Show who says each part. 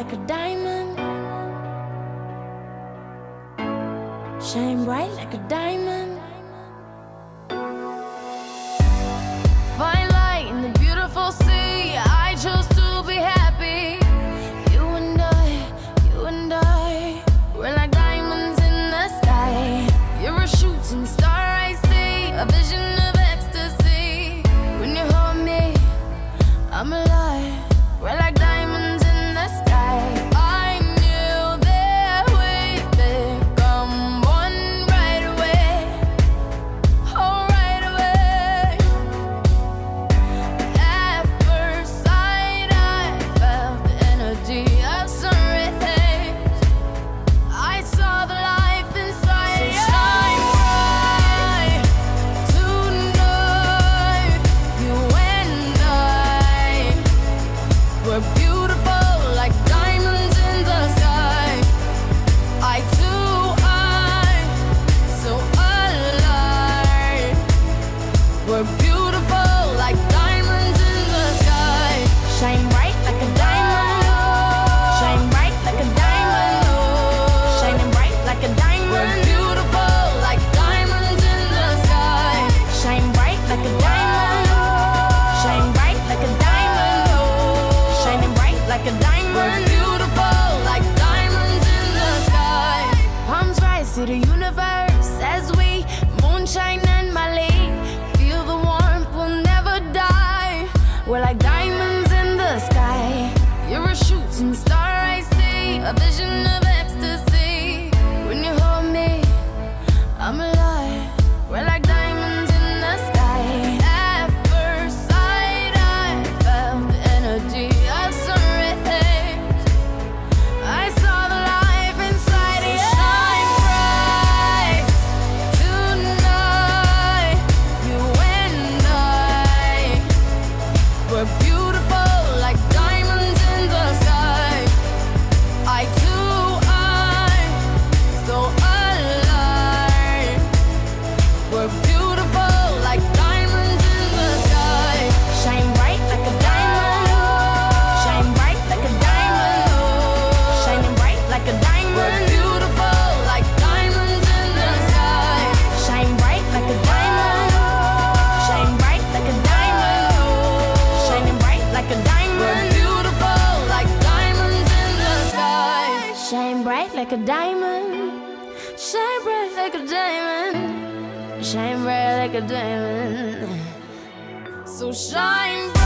Speaker 1: like a diamond. Shine bright like a diamond. Find light in the beautiful sea. I chose to be happy. You and I, we're like diamonds in the sky. You're a shooting star I see, a vision of ecstasy. When you hold me, I'm alive. We're like diamonds in the sky. I knew that we'd become one right away. Oh, right away. At first sight, I felt the energy of sun rays. I saw the life inside. So shine bright tonight. You and I, we're beautiful like diamonds in the sky. Eye to eye, so alive. We're beautiful like diamonds in the sky. Shine bright like a diamond. Shine bright like a diamond. Shining bright like a diamond. We're beautiful like diamonds in the sky. Shine bright like a diamond. Shine bright like a diamond. Shining bright like a diamond. We're beautiful like diamonds in the sky. Palms rise to the universe as we moonshine and Mali. Feel the warmth, we'll never die. We're like diamonds in the sky. You're a shooting star I see, a vision of ecstasy. When you hold me, I'm alive. We're like diamonds in the sky. At first sight, I felt the energy of sun rays. I saw the life inside you. Shine bright tonight. You and I, we're beautiful like diamonds in the sky. Eye to eye, so alive. We're beautiful like diamonds in the sky. Shine bright like a diamond. Shine bright like a diamond. Shining bright like a diamond. We're beautiful like diamonds in the sky. Shine bright like a diamond. Shine bright like a diamond. Shining bright like a diamond. We're beautiful like diamonds in the sky. Shine bright like a diamond. Shine bright like a diamond. Shine bright like a diamond. So shine bright.